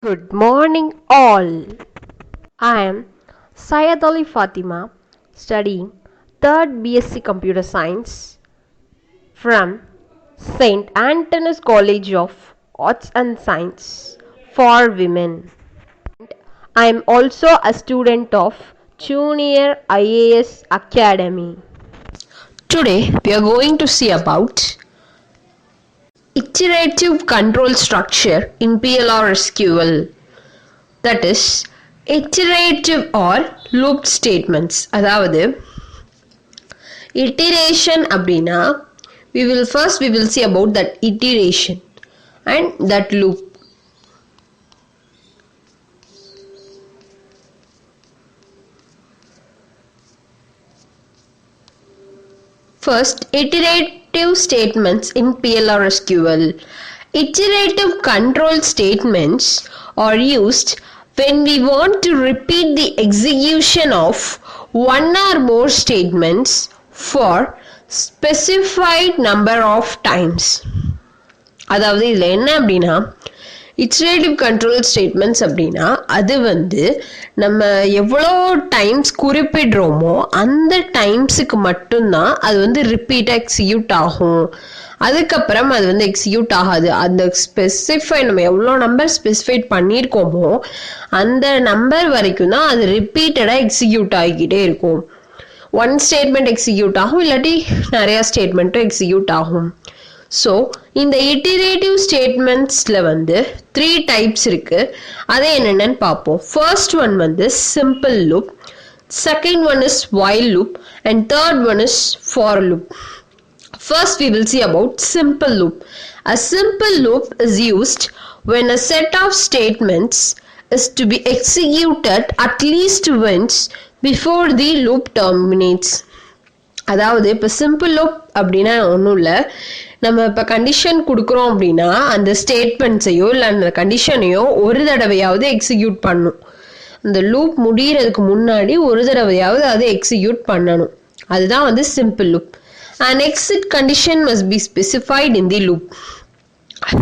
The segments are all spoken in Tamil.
Good morning, all. I am Syed Ali Fatima, studying 3rd BSc Computer Science from St. Anthony's College of Arts and Science for Women. I am also a student of Junior IAS Academy. Today we are going to see about iterative control structure in PLR SQL, that is iterative or loop statements. அதாவது iteration அப்படின்னா we will see about that iteration and that loop. First, iterative statements in PLR SQL. Iterative control statements are used when we want to repeat the execution of one or more statements for specified number of times. அதாவது இதில் என்ன அப்படின்னா iterative control statements அப்படின்னா அது நம்ம எவ்வளோ டைம்ஸ் குறிப்பிடுறோமோ அந்த டைம்ஸுக்கு மட்டும்தான் அது ரிப்பீட்டாக எக்ஸிக்யூட் ஆகும். அதுக்கப்புறம் அது எக்ஸிக்யூட் ஆகாது. அந்த நம்ம எவ்வளோ நம்பர் ஸ்பெசிஃபை பண்ணியிருக்கோமோ அந்த நம்பர் வரைக்கும் தான் அது ரிப்பீட்டடாக எக்ஸிக்யூட் ஆகிக்கிட்டே இருக்கும். ஒன் ஸ்டேட்மெண்ட் எக்ஸிக்யூட் ஆகும், இல்லாட்டி நிறையா ஸ்டேட்மெண்ட்டும் எக்ஸிக்யூட் ஆகும். ஸோ இந்த இட்டரேட்டிவ் ஸ்டேட்மெண்ட்ஸில் 3 டைப்ஸ் இருக்கு. அதை என்னென்னு பார்ப்போம். First one simple loop, second one is while loop, and third one is for loop. First we will see about simple loop. A simple loop is used when a set of statements is to be executed at least once before the loop terminates. அதாவது இப்போ சிம்பிள் லூப் அப்படின்னா ஒன்றும் இல்லை, நம்ம இப்போ கண்டிஷன் கொடுக்குறோம் அப்படின்னா அந்த ஸ்டேட்மெண்ட்ஸையோ இல்லை அந்த கண்டிஷனையோ ஒரு தடவையாவது எக்ஸிக்யூட் பண்ணும். அந்த லூப் முடிகிறதுக்கு முன்னாடி ஒரு தடவையாவது அதை எக்ஸிக்யூட் பண்ணணும். அதுதான் simple loop. And exit condition must be specified in the loop.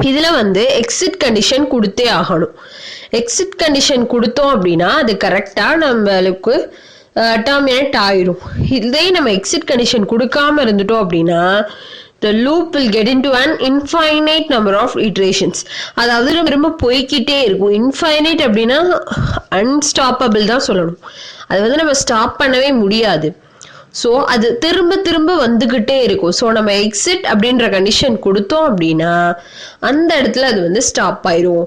இதில் எக்ஸிட் கண்டிஷன் கொடுத்தே ஆகணும். எக்ஸிட் கண்டிஷன் கொடுத்தோம் அப்படின்னா அது கரெக்டாக நம்மளுக்கு டெர்மினேட் ஆயிரும். இதே நம்ம எக்ஸிட் கண்டிஷன் கொடுக்காம இருந்துட்டோம் அப்படின்னா the loop will get into an infinite number of iterations. அதாவது ரொம்ப போய்கிட்டே இருக்கும். இன்ஃபைனைட் அப்படின்னா அன்ஸ்டாப்பபிள் தான் சொல்லணும். அது நம்ம ஸ்டாப் பண்ணவே முடியாது. ஸோ அது திரும்ப திரும்ப வந்துக்கிட்டே இருக்கும். ஸோ நம்ம எக்ஸிட் அப்படின்ற கண்டிஷன் கொடுத்தோம் அப்படின்னா அந்த இடத்துல அது ஸ்டாப் ஆயிரும்.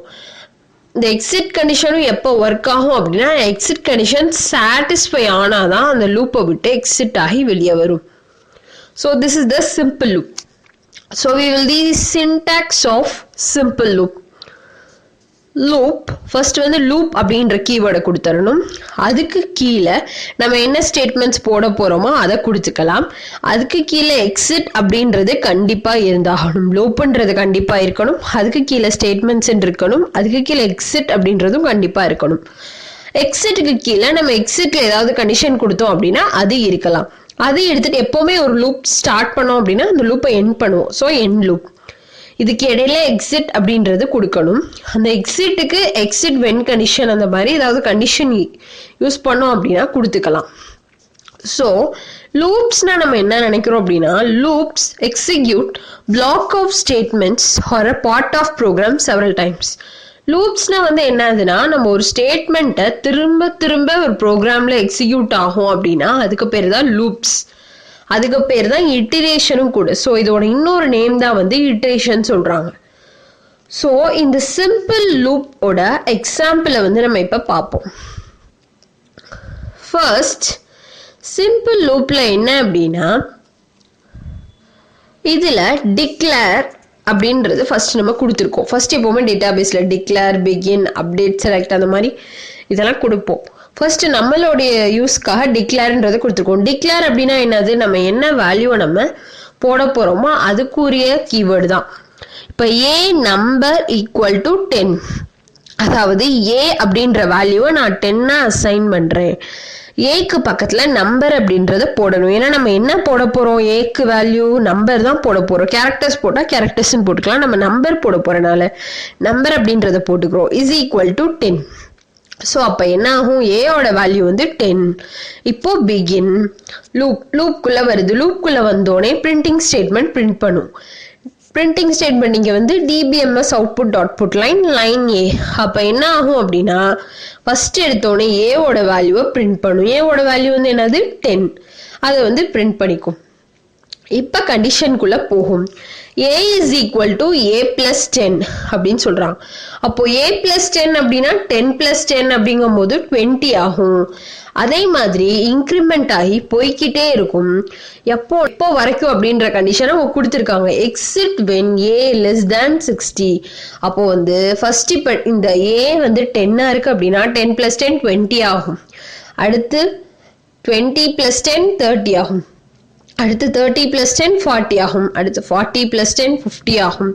இந்த எக்ஸிட் கண்டிஷனும் எப்போ ஒர்க் ஆகும் அப்படின்னா எக்ஸிட் கண்டிஷன் சாட்டிஸ்ஃபை ஆனாதான் அந்த லூப்பை விட்டு எக்ஸிட் ஆகி வெளியே வரும். So this is the simple loop. So we will see the syntax of simple loop. Loop first loop அப்படின்ற கீவேர்டை கொடுத்துடணும். அதுக்கு கீழே நம்ம என்ன ஸ்டேட்மெண்ட்ஸ் போட போறோமோ அதை கொடுத்துக்கலாம். அதுக்கு கீழே எக்ஸிட் அப்படின்றது கண்டிப்பா இருந்தாகணும். லூப்ன்றது கண்டிப்பா இருக்கணும். அதுக்கு கீழே ஸ்டேட்மெண்ட்ஸ் இருக்கணும். அதுக்கு கீழே எக்ஸிட் அப்படின்றதும் கண்டிப்பா இருக்கணும். எக்ஸிட்டுக்கு கீழே நம்ம எக்ஸிட்ல ஏதாவது கண்டிஷன் கொடுத்தோம் அப்படின்னா அது இருக்கலாம். அதை எடுத்துட்டு எப்பவுமே ஒரு லூப் ஸ்டார்ட் பண்ணோம் அப்படின்னா அந்த லூப்பை எண்ட் பண்ணுவோம். So end loop. இதுக்கு இடையில எக்ஸிட் அப்படின்றது கொடுக்கணும். அந்த எக்ஸிட்டுக்கு எக்ஸிட் வென் கண்டிஷன் அந்த மாதிரி ஏதாவது கண்டிஷன் யூஸ் பண்ணோம் அப்படின்னா கொடுத்துக்கலாம். ஸோ லூப்ஸ்னா நம்ம என்ன நினைக்கிறோம் அப்படின்னா loops execute block of statements are a part of program several times. லூப்ஸ்னா என்னதுன்னா நம்ம ஒரு ஸ்டேட்மெண்ட்டை திரும்ப திரும்ப ஒரு ப்ரோக்ராம்ல எக்ஸிக்யூட் ஆகும் அப்படின்னா அதுக்கு பேர் தான் லூப்ஸ். அதுக்கு பேர் தான் இட்டரேஷனும் கூட. ஸோ இதோட இன்னொரு நேம் தான் இட்டரேஷன் சொல்றாங்க. ஸோ இந்த சிம்பிள் லூப்போட எக்ஸாம்பிளை நம்ம இப்போ பார்ப்போம். ஃபர்ஸ்ட் சிம்பிள் லூப்ல என்ன அப்படின்னா இதுல டிக்ளேர் அப்படின்றது ஃபர்ஸ்ட் நம்ம கொடுத்துருக்கோம். ஃபர்ஸ்ட் எப்பவுமே டேட்டாபேஸ்ல டிக்ளேர், பிகின், அப்டேட், செலக்ட் அந்த மாதிரி இதெல்லாம் கொடுப்போம். ஃபர்ஸ்ட் நம்மளுடைய யூஸ்க்காக டிக்ளேர்ன்றதை கொடுத்துருக்கோம். டிக்ளேர் அப்படின்னா என்னது, நம்ம என்ன வேல்யூவை நம்ம போட போறோமோ அதுக்குரிய கீவேர்டு தான். இப்போ ஏ நம்பர் ஈக்குவல் டு 10, அதாவது ஏ அப்படின்ற வேல்யூவை நான் 10 அசைன் பண்றேன். ஏக்கு பக்கத்துல நம்பர் அப்படின்றத போடணும். ஏன்னா நம்ம என்ன போட போறோம், ஏக்கு வேல்யூ நம்பர் தான் போட போறோம். கேரக்டர்ஸ் போட்டா கேரக்டர்ஸ்ன்னு போட்டுக்கலாம், நம்ம நம்பர் போட போறனால நம்பர் அப்படின்றத போட்டுக்கிறோம். Is equal to 10. ஸோ அப்போ என்ன ஆகும், ஏயோட வேல்யூ வந்து 10. இப்போ பிகின் லூப்குள்ள வருது. லூப்குள்ள வந்தோடனே பிரிண்டிங் ஸ்டேட்மெண்ட் பிரிண்ட் பண்ணும். பிரிண்டிங் ஸ்டேட்மெண்ட் இங்கே வந்து dbms output dot put line a. அப்போ என்ன ஆகும் அப்படின்னா ஃபர்ஸ்ட் எடுத்தோடனே ஏவோட வேல்யூவை பிரிண்ட் பண்ணும். ஏவோட வேல்யூ வந்து என்னது 10, அதை வந்து பிரிண்ட் பண்ணிக்கும். இப்போ கண்டிஷனுக்குள்ள போகும். a is equal to a plus 10 அப்படின்னு சொல்றாங்க. அப்போ a plus 10 அப்படின்னா 10 plus 10 அப்படிங்கும் போது 20 ஆகும். அதே மாதிரி இன்க்ரிமெண்ட் ஆகி போய்கிட்டே இருக்கும். எப்போ வரைக்கும் அப்படின்ற கண்டிஷனை கொடுத்துருக்காங்க. Exit when a less than 60. அப்போ வந்து ஃபர்ஸ்ட் இப்போ இந்த a வந்து 10 இருக்கு அப்படின்னா 10 plus 10 20 ஆகும். அடுத்து 20 plus 10 30 ஆகும். அடுத்து 30 plus 10 40 ஆகும். அடுத்து 40 plus 10 50 ஆகும்.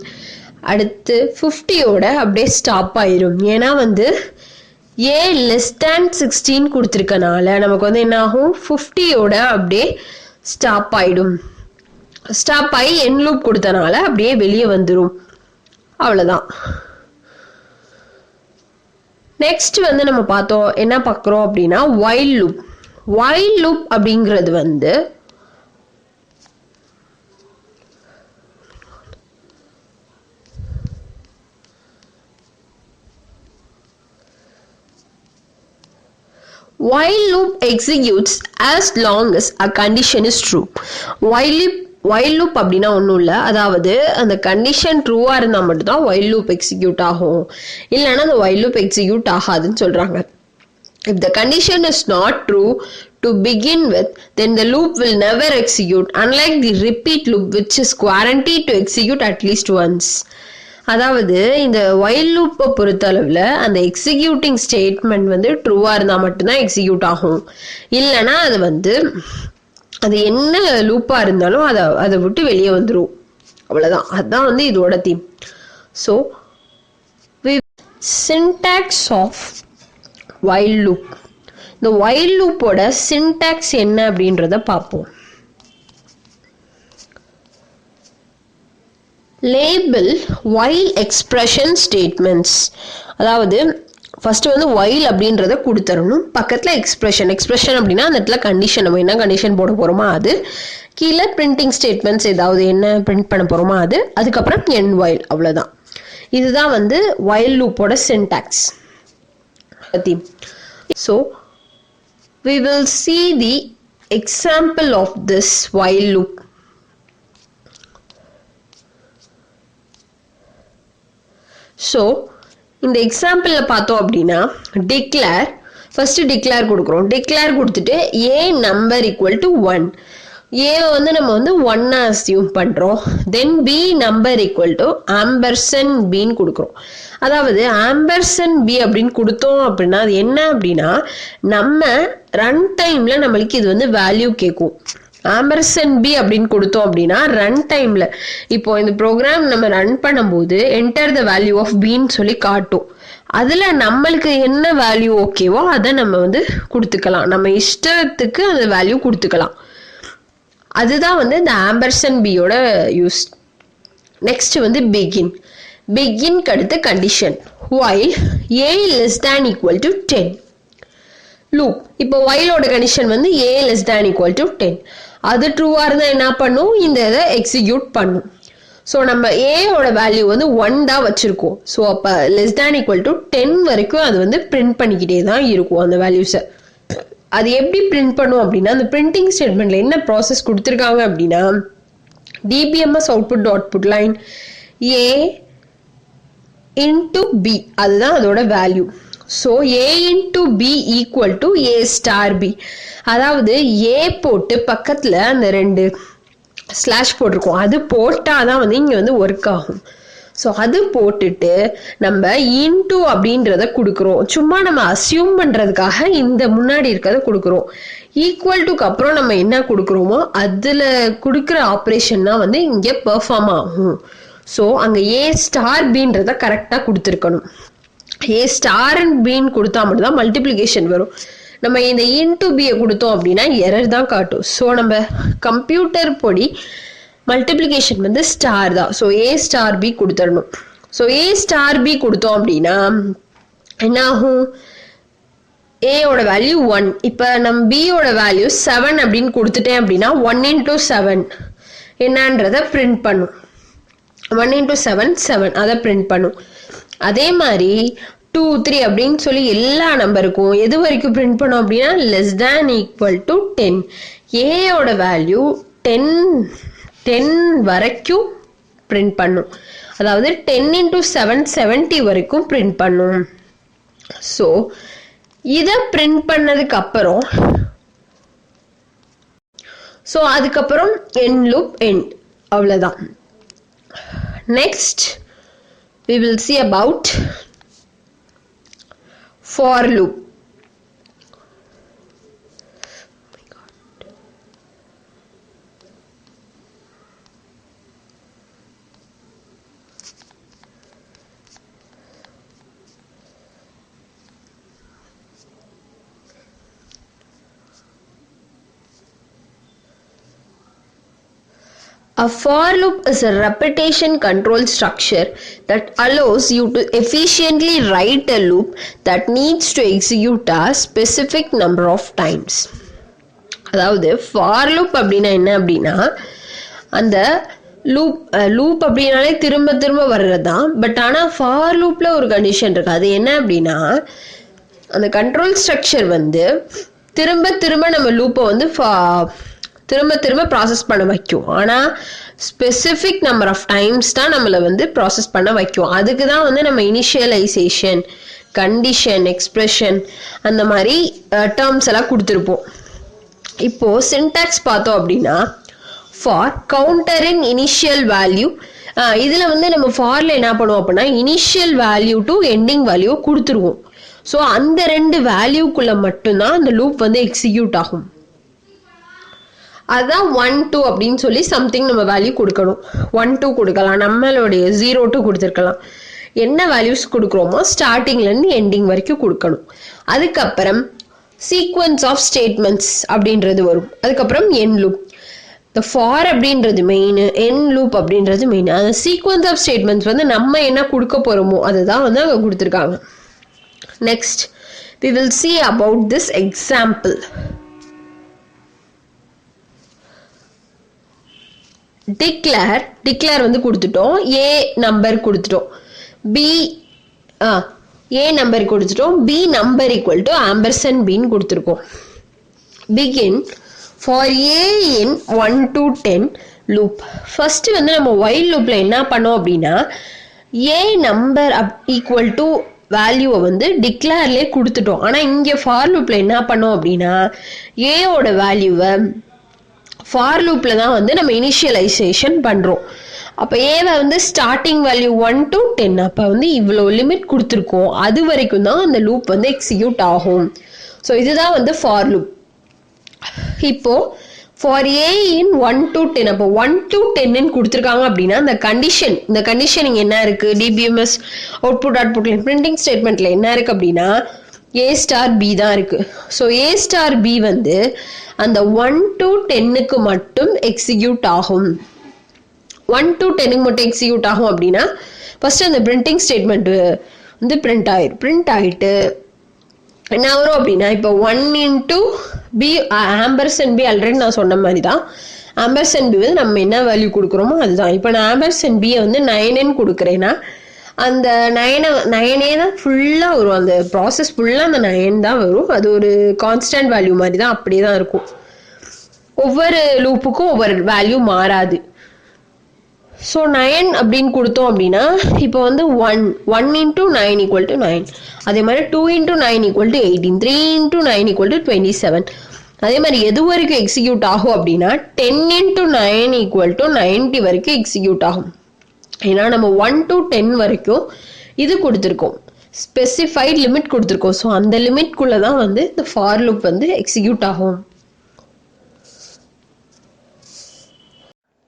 அடுத்து 50யோட அப்படியே ஸ்டாப் ஆயிரும். ஏன்னா வந்து a less than 16 கொடுத்துருக்கனால நமக்கு வந்து என்ன ஆகும், 50யோட அப்படியே ஸ்டாப் ஆயிடும். ஸ்டாப் ஆகி என் லூப் கொடுத்தனால அப்படியே வெளியே வந்துடும். அவ்வளோதான். நெக்ஸ்ட் வந்து நம்ம பார்த்தோம் என்ன பார்க்குறோம் அப்படின்னா while loop. while loop அப்படிங்கிறது வந்து while loop executes as long as a condition is true. while loop அப்படின்னா ஒன்றும் இல்லை, அதாவது அந்த கண்டிஷன் ட்ரூவாக இருந்தால் மட்டும்தான் while loop எக்ஸிக்யூட் ஆகும், இல்லைன்னா அந்த while loop எக்ஸிக்யூட் ஆகாதுன்னு சொல்கிறாங்க. If the condition is not true to begin with, then the loop will never execute, unlike the repeat loop which is guaranteed to execute at least once. அதாவது இந்த while loop பொறுத்த அளவில் அந்த எக்ஸிக்யூட்டிங் ஸ்டேட்மெண்ட் வந்து ட்ரூவாக இருந்தால் மட்டும்தான் எக்ஸிக்யூட் ஆகும், இல்லைன்னா அது வந்து அது என்ன லூப்பாக இருந்தாலும் அதை விட்டு வெளியே வந்துடும். அவ்வளோதான். அதுதான் வந்து இதோட theme. So syntax of while loop. இந்த while loopோட சின்டாக்ஸ் என்ன அப்படின்றத பார்ப்போம். Label while expression statements. அதாவது ஃபர்ஸ்ட் வந்து while அப்படின்றத கொடுத்துடணும், பக்கத்தில் எக்ஸ்பிரஷன் அப்படின்னா அந்த இடத்துல கண்டிஷன், நம்ம என்ன கண்டிஷன் போட போகிறோமோ அது, கீழே பிரிண்டிங் ஸ்டேட்மெண்ட்ஸ் ஏதாவது என்ன பிரிண்ட் பண்ண போகிறோமோ அது, அதுக்கப்புறம் end while. அவ்வளோதான். இதுதான் வந்து while loopோட syntax. So we will see the example of this while loop. So இந்த எக்ஸாம்பிளில் பார்த்தோம் அப்படின்னா டிக்ளேர், ஃபர்ஸ்ட் டிக்ளேர் கொடுக்குறோம். டிக்ளேர் கொடுத்துட்டு ஏ நம்பர் ஈக்குவல் டு 1. ஏவை வந்து நம்ம வந்து 1 அஸ்யூம் பண்ணுறோம். Then B number equal to ampersand பின்னு கொடுக்குறோம். அதாவது ஆம்பர்சன் பி அப்படின்னு கொடுத்தோம் அப்படின்னா அது என்ன அப்படின்னா நம்ம ரன் டைமில் நம்மளுக்கு இது வந்து வேல்யூ கேட்கும். ஆம்பர்சன் பி அப்படின்னு கொடுத்தோம் அப்படின்னா ரன் டைம்ல இப்போ இந்த ப்ரோக்ராம் நம்ம ரன் பண்ணும்போது என்டர் த வேல்யூ ஆஃப் பின்னு சொல்லி காட்டும். அதுல நம்மளுக்கு என்ன வேல்யூ ஓகேவோ அதை நம்ம வந்து கொடுத்துக்கலாம், நம்ம இஷ்டத்துக்கு அந்த வேல்யூ கொடுத்துக்கலாம். அதுதான் வந்து இந்த ஆம்பர்சன் பியோட யூஸ். நெக்ஸ்ட் வந்து பிகின்க்கு அடுத்து condition while a less than equal to 10. Loop இப்போ whileோட கண்டிஷன் வந்து a less than equal to 10. அது ட்ரூவா இருந்தா என்ன பண்ணும், இந்த இதை எக்ஸிக்யூட் பண்ணும். ஸோ நம்ம ஏயோட வேல்யூ வந்து 1 தான் வச்சிருக்கோம். ஸோ அப்போ less than equal to 10 வரைக்கும் அது வந்து பிரிண்ட் பண்ணிக்கிட்டே தான் இருக்கும் அந்த வேல்யூஸை. அது எப்படி பிரிண்ட் பண்ணும் அப்படின்னா அந்த பிரிண்டிங் ஸ்டேட்மெண்ட்ல என்ன ப்ராசஸ் கொடுத்துருக்காங்க அப்படின்னா dbms output dot put line a into b, அதுதான் அதோட value. So a into b equal to a star b. அதாவது a போட்டு பக்கத்தில் அந்த 2 ஸ்லாஷ் போட்டிருக்கோம், அது போட்டால் தான் வந்து இங்கே வந்து ஒர்க் ஆகும். ஸோ அது போட்டுட்டு நம்ம இன்டூ அப்படின்றத கொடுக்குறோம். சும்மா நம்ம அசியூம் பண்ணுறதுக்காக இந்த முன்னாடி இருக்கிறத கொடுக்குறோம். ஈக்குவல் டுக்கு அப்புறம் நம்ம என்ன கொடுக்குறோமோ அதில் கொடுக்குற ஆப்ரேஷன் தான் வந்து இங்கே பெர்ஃபார்ம் ஆகும். ஸோ அங்கே ஏ ஸ்டார் பின்றத கரெக்டாக கொடுத்துருக்கணும். ஏ ஸ்டார் அண்ட் பின்னு கொடுத்தா மட்டும்தான் மல்டிப்ளிகேஷன் வரும். நம்ம இந்த இன்டு பியை கொடுத்தோம் அப்படின்னா எரர் தான் காட்டும். ஸோ நம்ம கம்ப்யூட்டர் பொடி மல்டிப்ளிகேஷன் வந்து ஸ்டார் தான். ஸோ ஏ ஸ்டார் பி கொடுத்துடணும். ஸோ ஏ ஸ்டார் பி கொடுத்தோம் அப்படின்னா என்ன ஆகும்? ஏயோட வேல்யூ 1. இப்போ நம்ம பியோட வேல்யூ 7 அப்படின்னு கொடுத்துட்டேன் அப்படின்னா 1 into 7 என்னன்றதை பிரிண்ட் பண்ணும். 1 into 7 7 அதை பிரிண்ட் பண்ணும். அதே மாதிரி 2 3 அப்படின்னு சொல்லி எல்லா நம்பருக்கும் எது வரைக்கும் பிரிண்ட் பண்ணோம் அப்படின்னா less than equal to 10. ஏயோட value 10 வரைக்கும் பிரிண்ட் பண்ணும். அதாவது 10 into 7 70 வரைக்கும் பிரிண்ட் பண்ணும். ஸோ இதை பிரிண்ட் பண்ணதுக்கு அப்புறம் அதுக்கப்புறம் எண்ட் லூப் எண்ட், அவ்வளோதான். Next we will see about for loop. A for loop is a repetition control structure that allows you to efficiently write a loop that needs to execute a specific number of times. அதாவது for loop அப்படின்னா என்ன அப்படின்னா, அந்த லூப் அப்படின்னாலே திரும்ப திரும்ப வர்றதுதான். பட் ஆனால் for loopல ஒரு கண்டிஷன் இருக்கு. அது என்ன அப்படின்னா, அந்த கண்ட்ரோல் ஸ்ட்ரக்சர் வந்து திரும்ப திரும்ப நம்ம லூப்பை வந்து திரும்ப திரும்ப ப்ராசஸ் பண்ண வைக்கும். ஆனால் ஸ்பெசிஃபிக் நம்பர் ஆஃப் டைம்ஸ் தான் நம்மளை வந்து ப்ராசஸ் பண்ண வைக்கும். அதுக்கு தான் வந்து நம்ம இனிஷியலைசேஷன், கண்டிஷன், எக்ஸ்பிரஷன் அந்த மாதிரி டேர்ம்ஸ் எல்லாம் கொடுத்துருப்போம். இப்போது சின்டாக்ஸ் பார்த்தோம் அப்படின்னா for counter in initial value, இதில் வந்து நம்ம ஃபாரில் என்ன பண்ணுவோம் அப்படின்னா initial value to ending value கொடுத்துருவோம். ஸோ அந்த 2 வேல்யூக்குள்ளே மட்டும்தான் அந்த லூப் வந்து எக்ஸிக்யூட் ஆகும். அதுதான் 1 2 அப்படின்னு சொல்லி சம்திங் நம்ம வேல்யூ கொடுக்கணும். 1 2 கொடுக்கலாம், நம்மளுடைய 0 2 கொடுத்துருக்கலாம். என்ன வேல்யூஸ் கொடுக்குறோமோ ஸ்டார்டிங்லேருந்து எண்டிங் வரைக்கும் கொடுக்கணும். அதுக்கப்புறம் சீக்வன்ஸ் ஆஃப் ஸ்டேட்மெண்ட்ஸ் அப்படின்றது வரும். அதுக்கப்புறம் எண்ட் லூப். இந்த ஃபார் அப்படின்றது மெயின், எண்ட் லூப் அப்படின்றது மெயின். அந்த சீக்வன்ஸ் ஆஃப் ஸ்டேட்மெண்ட்ஸ் வந்து நம்ம என்ன கொடுக்க போகிறோமோ அதுதான் வந்து அங்கே கொடுத்துருக்காங்க. Next we will see about this example. Declare வந்து கொடுத்துட்டோம், ஏ நம்பர் கொடுத்துட்டோம், ஏ நம்பர் கொடுத்துட்டோம், B number equal to ampersand பின்னு கொடுத்துருக்கோம். Begin for A in 1 to 10 loop. First வந்து நம்ம ஒயில் லூப்ல என்ன பண்ணோம் அப்படின்னா ஏ நம்பர் ஈக்குவல் டு வேல்யூவை வந்து டிக்ளேர்லேயே கொடுத்துட்டோம். ஆனால் இங்கே ஃபார் லூப்ல என்ன பண்ணோம் அப்படின்னா ஏயோட வேல்யூவை ஃபார் லூப்பில் தான் வந்து நம்ம இனிஷியலைசேஷன் பண்ணுறோம். அப்போ ஏவை வந்து ஸ்டார்டிங் வேல்யூ 1 to 10, அப்போ வந்து இவ்வளோ லிமிட் கொடுத்துருக்கோம், அது வரைக்கும் தான் அந்த லூப் வந்து எக்ஸிக்யூட் ஆகும். ஸோ இதுதான் வந்து ஃபார் லூப். இப்போது ஃபார் ஏ இன் 1 to 10, அப்போ 1 to 10 கொடுத்துருக்காங்க அப்படின்னா இந்த கண்டிஷனிங் என்ன இருக்குது, டிபிஎம்எஸ் அவுட்புட் பிரிண்டிங் ஸ்டேட்மெண்ட்டில் என்ன இருக்குது அப்படின்னா ஏ ஸ்டார் பி தான் இருக்குது. ஸோ ஏ ஸ்டார் பி வந்து அந்த 1 to 10 மட்டும் எக்ஸிக்யூட் ஆகும். 1 to 10 மட்டும் எக்ஸிக்யூட் ஆகும் அப்படின்னா ஃபர்ஸ்ட் அந்த பிரிண்டிங் ஸ்டேட்மெண்ட் வந்து பிரிண்ட் ஆகிட்டு என்ன வரும் அப்படின்னா இப்போ 1 into b ampersand b already நான் சொன்ன மாதிரி தான். ஆம்பர்சன் பி வந்து நம்ம என்ன வேல்யூ கொடுக்குறோமோ அதுதான். இப்போ நான் ஆம்பர்சன் பியை வந்து 9 கொடுக்குறேன்னா அந்த 9 தான் ஃபுல்லாக வரும். அந்த ப்ராசஸ் ஃபுல்லாக அந்த 9 தான் வரும். அது ஒரு கான்ஸ்டன்ட் வேல்யூ மாதிரி தான், அப்படியே தான் இருக்கும். ஒவ்வொரு லூப்புக்கும் ஒவ்வொரு வேல்யூ மாறாது. ஸோ 9 அப்படின்னு கொடுத்தோம் அப்படின்னா இப்போ வந்து 1 into 9 equal to 9. அதே மாதிரி 2 into 9 equal to 18, 3 into 9 equal to 27. அதே மாதிரி எது வரைக்கும் எக்ஸிக்யூட் ஆகும் அப்படின்னா 10 into 9 equal to 90 வரைக்கும் எக்ஸிக்யூட் ஆகும். ஏன்னா நம்ம 1 to 10 வரைக்கும் இது கொடுத்துருக்கோம், ஸ்பெசிஃபைட் லிமிட் கொடுத்துருக்கோம். ஸோ அந்த லிமிட்குள்ளே தான் வந்து இந்த ஃபார் லூப் வந்து எக்ஸிக்யூட் ஆகும்.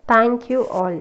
Thank you all.